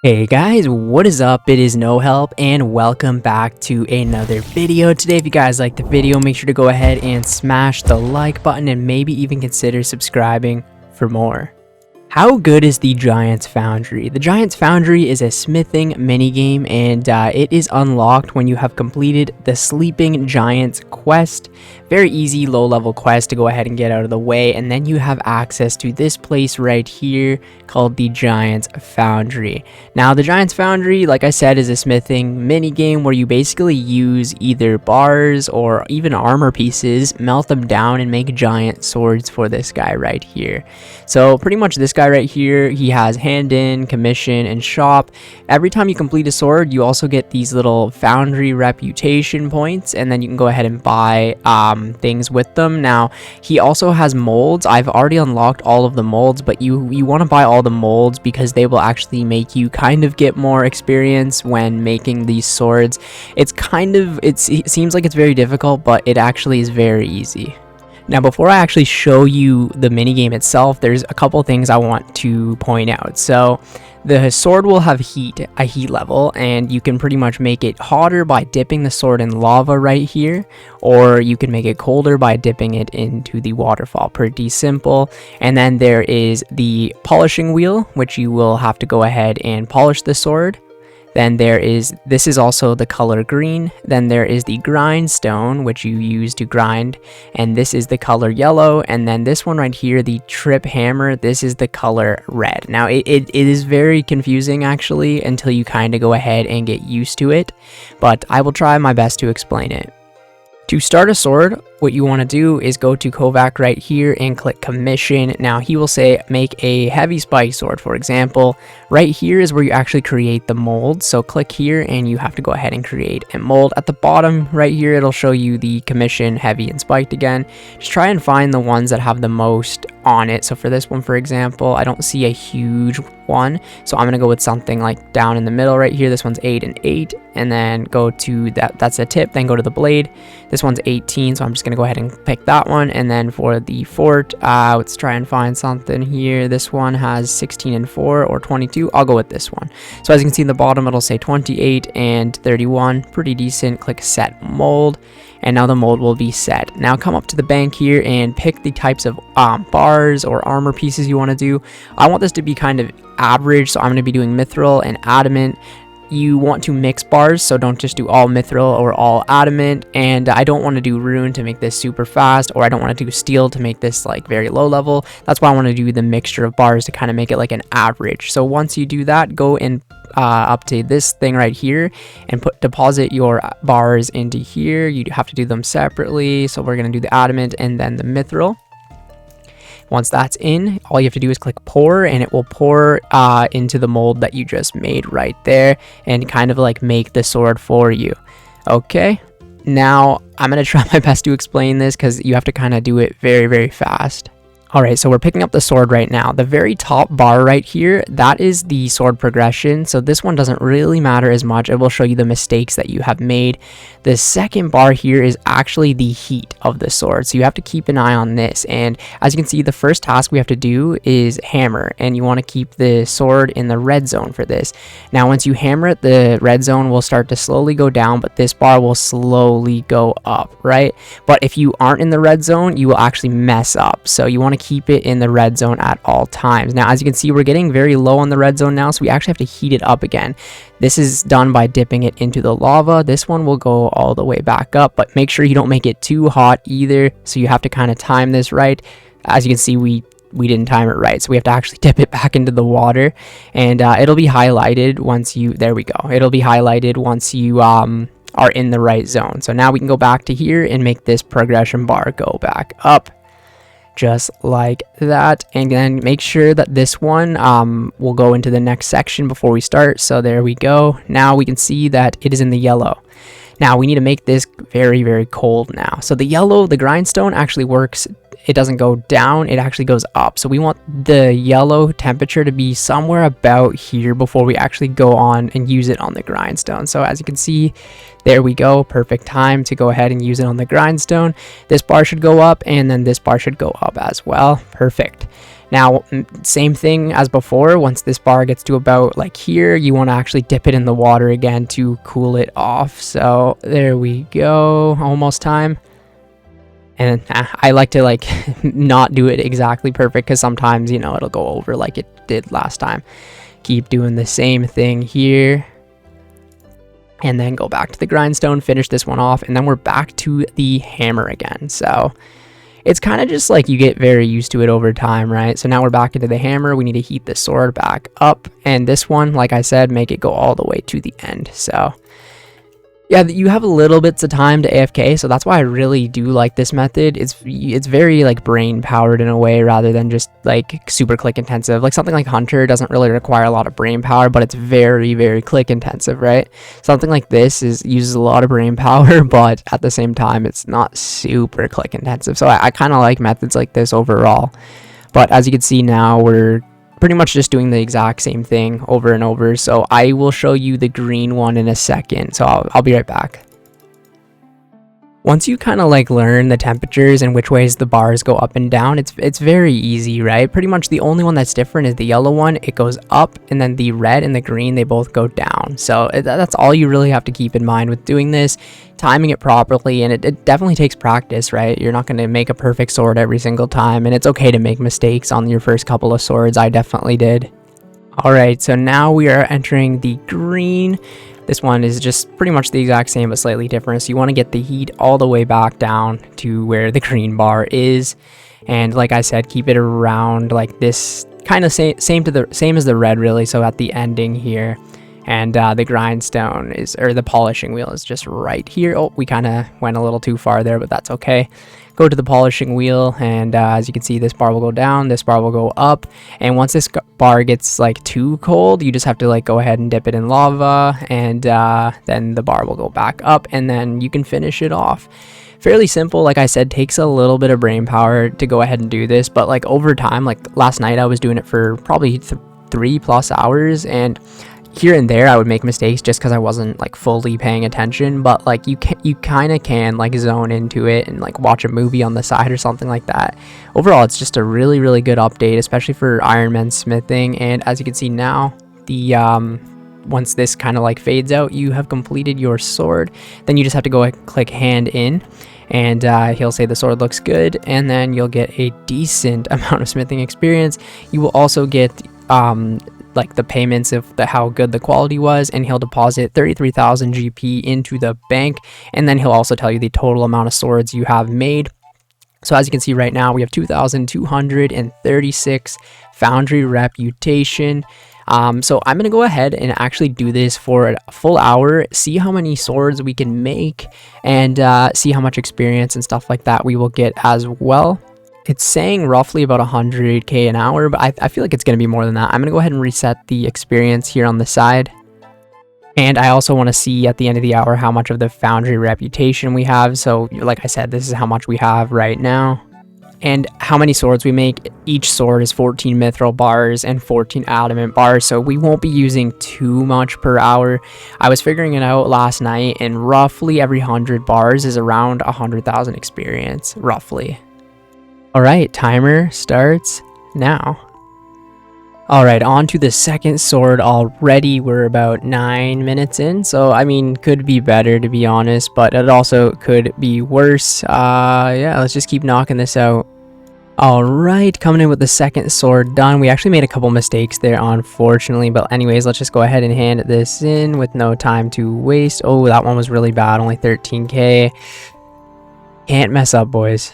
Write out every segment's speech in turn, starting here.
Hey guys, what is up? It is No Help and welcome back to another video. Today, if you guys like the video, make sure to go ahead and smash the like button and maybe even consider subscribing for more. How good is the Giant's Foundry? The Giant's Foundry is a smithing minigame and it is unlocked when you have completed the Sleeping Giants quest. Very easy low-level quest to go ahead and get out of the way, and then you have access to this place right here called the Giant's Foundry. Now the Giant's Foundry, like I said, is a smithing minigame where you basically use either bars or even armor pieces, melt them down and make giant swords for this guy right here. So pretty much this guy right here, he has hand in, commission, and shop. Every time you complete a sword, you also get these little foundry reputation points, and then you can go ahead and buy things with them. Now he also has molds. I've already unlocked all of the molds, but you want to buy all the molds because they will actually make you kind of get more experience when making these swords. It seems like it's very difficult, but it actually is very easy. Now, before I actually show you the minigame itself, there's a couple things I want to point out. So the sword will have a heat level, and you can pretty much make it hotter by dipping the sword in lava right here, or you can make it colder by dipping it into the waterfall. Pretty simple. And then there is the polishing wheel, which you will have to go ahead and polish the sword. Then this is also the color green. Then there is the grindstone, which you use to grind, and this is the color yellow. And then this one right here, the trip hammer, this is the color red. Now it is very confusing actually until you kind of go ahead and get used to it, but I will try my best to explain it. To start a sword, what you want to do is go to Kovac right here and click commission. Now he will say make a heavy spike sword, for example. Right here is where you actually create the mold. So click here and you have to go ahead and create a mold. At the bottom right here, it'll show you the commission, heavy, and spiked again. Just try and find the ones that have the most on it. So for this one, for example, I don't see a huge one, so I'm going to go with something like down in the middle right here. This one's 8 and 8, and then go to that's a tip, then go to the blade. This one's 18, so I'm just going to go ahead and pick that one. And then for the fort, let's try and find something here. This one has 16 and 4 or 22. I'll go with this one. So as you can see in the bottom, it'll say 28 and 31. Pretty decent. Click set mold, and now the mold will be set. Now come up to the bank here and pick the types of bars or armor pieces you want to do. I want this to be kind of average, so I'm going to be doing mithril and adamant. You want to mix bars, so don't just do all mithril or all adamant, and I don't want to do rune to make this super fast, or I don't want to do steel to make this like very low level. That's why I want to do the mixture of bars to kind of make it like an average. So once you do that, go and up to this thing right here and deposit your bars into here. You have to do them separately, so we're going to do the adamant and then the mithril. Once that's in, all you have to do is click pour, and it will pour into the mold that you just made right there and kind of like make the sword for you. Okay, now I'm going to try my best to explain this because you have to kind of do it very, very fast. Alright, so we're picking up the sword right now. The very top bar right here, that is the sword progression. So this one doesn't really matter as much. It will show you the mistakes that you have made. The second bar here is actually the heat of the sword. So you have to keep an eye on this. And as you can see, the first task we have to do is hammer. And you want to keep the sword in the red zone for this. Now, once you hammer it, the red zone will start to slowly go down, but this bar will slowly go up, right? But if you aren't in the red zone, you will actually mess up. So you want to keep it in the red zone at all times. Now, as you can see, we're getting very low on the red zone now, so we actually have to heat it up again. This is done by dipping it into the lava. This one will go all the way back up, but make sure you don't make it too hot either, so you have to kind of time this right. As you can see, we didn't time it right, so we have to actually dip it back into the water, and it'll be highlighted once you, there we go, it'll be highlighted once you are in the right zone. So now we can go back to here and make this progression bar go back up, just like that. And then make sure that this one will go into the next section before we start. So there we go. Now we can see that it is in the yellow. Now we need to make this very, very cold now. So the yellow, the grindstone actually works. It doesn't go down, it actually goes up. So we want the yellow temperature to be somewhere about here before we actually go on and use it on the grindstone. So as you can see, there we go. Perfect time to go ahead and use it on the grindstone. This bar should go up, and then this bar should go up as well. Perfect. Now, same thing as before. Once this bar gets to about like here, you want to actually dip it in the water again to cool it off. So there we go, almost time. And I like to like not do it exactly perfect, because sometimes, you know, it'll go over like it did last time. Keep doing the same thing here. And then go back to the grindstone, finish this one off, and then we're back to the hammer again. So it's kind of just like you get very used to it over time, right? So now we're back into the hammer. We need to heat the sword back up. And this one, like I said, make it go all the way to the end. So yeah, you have a little bits of time to AFK, so that's why I really do like this method. It's very like brain powered in a way, rather than just like super click intensive. Like something like Hunter doesn't really require a lot of brain power, but it's very click intensive, right? Something like this uses a lot of brain power, but at the same time it's not super click intensive. So I kind of like methods like this overall. But as you can see now, we're pretty much just doing the exact same thing over and over. So I will show you the green one in a second. So I'll be right back. Once you kind of like learn the temperatures and which ways the bars go up and down, it's very easy, right? Pretty much the only one that's different is the yellow one. It goes up, and then the red and the green, they both go down. So that's all you really have to keep in mind with doing this, timing it properly. And it definitely takes practice, right? You're not going to make a perfect sword every single time, and it's okay to make mistakes on your first couple of swords. I definitely did. All right, so now we are entering the green. This one is just pretty much the exact same, but slightly different. So you want to get the heat all the way back down to where the green bar is. And like I said, keep it around like this, kind of same as the red, really. So at the ending here. And the grindstone or the polishing wheel is just right here. Oh, we kind of went a little too far there, but that's okay. Go to the polishing wheel, and as you can see, this bar will go down, this bar will go up. And once this bar gets like too cold, you just have to like go ahead and dip it in lava, and then the bar will go back up, and then you can finish it off. Fairly simple. Like I said, takes a little bit of brain power to go ahead and do this, but like over time, like last night I was doing it for probably 3+ hours, and here and there I would make mistakes just because I wasn't like fully paying attention. But like you kind of can like zone into it and like watch a movie on the side or something like that. Overall, it's just a really good update, especially for Ironman smithing. And as you can see now, the once this kind of like fades out, you have completed your sword. Then you just have to go and click hand in, and he'll say the sword looks good, and then you'll get a decent amount of smithing experience. You will also get like the payments of how good the quality was, and he'll deposit 33,000 GP into the bank, and then he'll also tell you the total amount of swords you have made. So as you can see right now, we have 2,236 Foundry reputation. So I'm gonna go ahead and actually do this for a full hour, see how many swords we can make, and see how much experience and stuff like that we will get as well. It's saying roughly about 100k an hour, but I feel like it's going to be more than that. I'm going to go ahead and reset the experience here on the side. And I also want to see at the end of the hour how much of the Foundry reputation we have. So like I said, this is how much we have right now. And how many swords we make. Each sword is 14 mithril bars and 14 adamant bars, so we won't be using too much per hour. I was figuring it out last night, and roughly every 100 bars is around 100,000 experience, roughly. Alright, timer starts now. Alright, on to the second sword already. We're about 9 minutes in, so I mean, could be better to be honest, but it also could be worse. Yeah, let's just keep knocking this out. Alright, coming in with the second sword done. We actually made a couple mistakes there, unfortunately, but anyways, let's just go ahead and hand this in with no time to waste. Oh, that one was really bad, only 13k. Can't mess up, boys.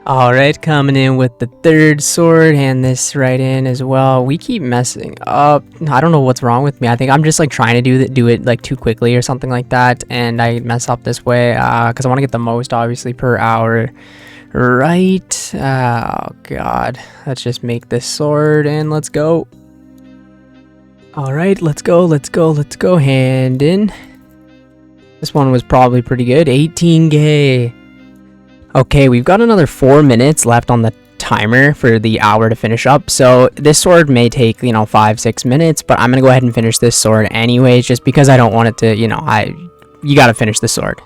Alright, coming in with the third sword, hand this right in as well. We keep messing up. I don't know what's wrong with me. I think I'm just like trying to do it like too quickly or something like that, and I mess up this way because I want to get the most obviously per hour. Right? Oh god. Let's just make this sword and let's go. Alright, let's go. Hand in. This one was probably pretty good. 18k. Okay, we've got another 4 minutes left on the timer for the hour to finish up. So this sword may take, 5-6 minutes, but I'm going to go ahead and finish this sword anyways, just because I don't want it to, you gotta finish the sword.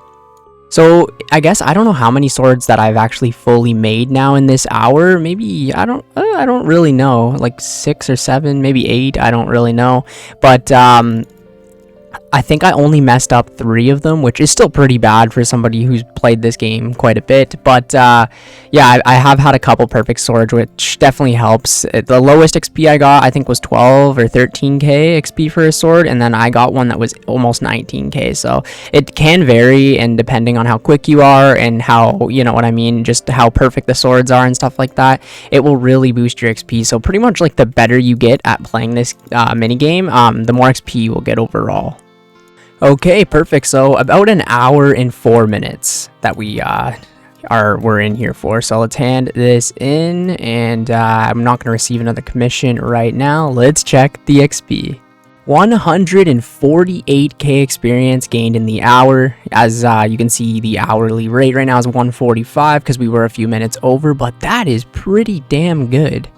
So I guess I don't know how many swords that I've actually fully made now in this hour. Maybe I don't really know, like 6 or 7, maybe 8. I don't really know, but I think I only messed up 3 of them, which is still pretty bad for somebody who's played this game quite a bit. But yeah, I have had a couple perfect swords, which definitely helps. The lowest XP I got, I think, was 12 or 13k XP for a sword, and then I got one that was almost 19k. So it can vary, and depending on how quick you are and how, you know what I mean, just how perfect the swords are and stuff like that, it will really boost your XP. So pretty much like the better you get at playing this minigame, the more XP you will get overall. Okay, perfect. So about an hour and 4 minutes that we're in here for. So let's hand this in, and I'm not going to receive another commission right now. Let's check the XP. 148k experience gained in the hour. As you can see, the hourly rate right now is 145 because we were a few minutes over, but that is pretty damn good.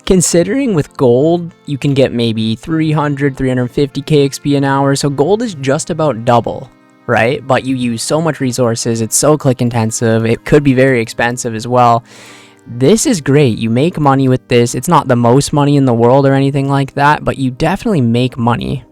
Considering with gold, you can get maybe 350k XP an hour, so gold is just about double, right? But you use so much resources, it's so click intensive, it could be very expensive as well. This is great. You make money with this. It's not the most money in the world or anything like that, but you definitely make money.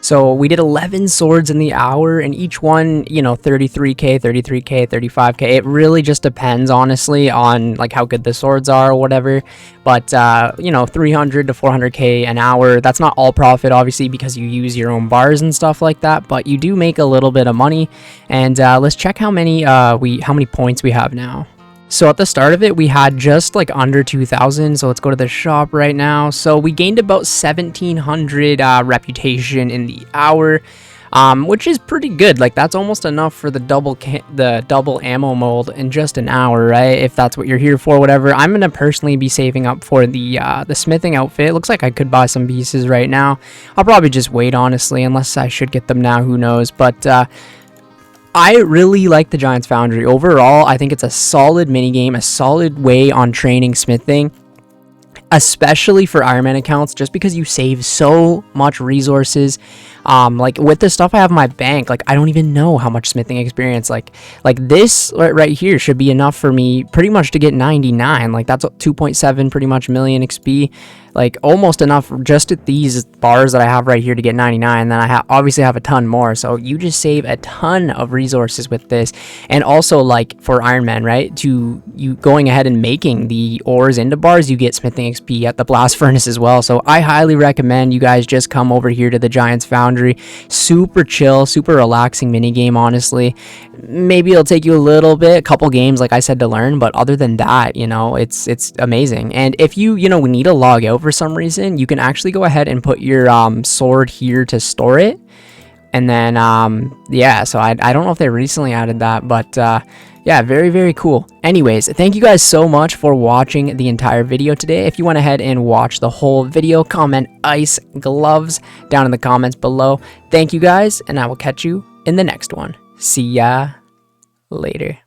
So we did 11 swords in the hour, and each one, you know, 33k, 33k, 35k. It really just depends, honestly, on like how good the swords are or whatever. But you know, 300 to 400k an hour. That's not all profit, obviously, because you use your own bars and stuff like that. But you do make a little bit of money. And let's check how many points we have now. So at the start of it, we had just like under 2,000. So let's go to the shop right now. So we gained about 1,700 reputation in the hour, which is pretty good. Like that's almost enough for the double ammo mold in just an hour, right? If that's what you're here for, whatever. I'm gonna personally be saving up for the smithing outfit. It looks like I could buy some pieces right now. I'll probably just wait, honestly, unless I should get them now. Who knows? But I really like the Giants Foundry. Overall, I think it's a solid minigame, a solid way on training smithing, especially for Ironman accounts, just because you save so much resources. Like with the stuff I have in my bank, like I don't even know how much smithing experience, like this right here should be enough for me pretty much to get 99. Like that's 2.7 pretty much million XP, like almost enough just at these bars that I have right here to get 99. Then I obviously have a ton more, so you just save a ton of resources with this. And also, like for Ironman, right, to you going ahead and making the ores into bars, you get smithing XP at the blast furnace as well. So I highly recommend you guys just come over here to the Giants Foundry. Super chill, super relaxing minigame, honestly. Maybe it'll take you a couple games, like I said, to learn, but other than that, you know, it's amazing. And if you need to log out for some reason, you can actually go ahead and put your sword here to store it. And then yeah, so I don't know if they recently added that, but yeah, very, very cool. Anyways, thank you guys so much for watching the entire video today. If you went ahead and watched the whole video, comment ice gloves down in the comments below. Thank you guys, and I will catch you in the next one. See ya later.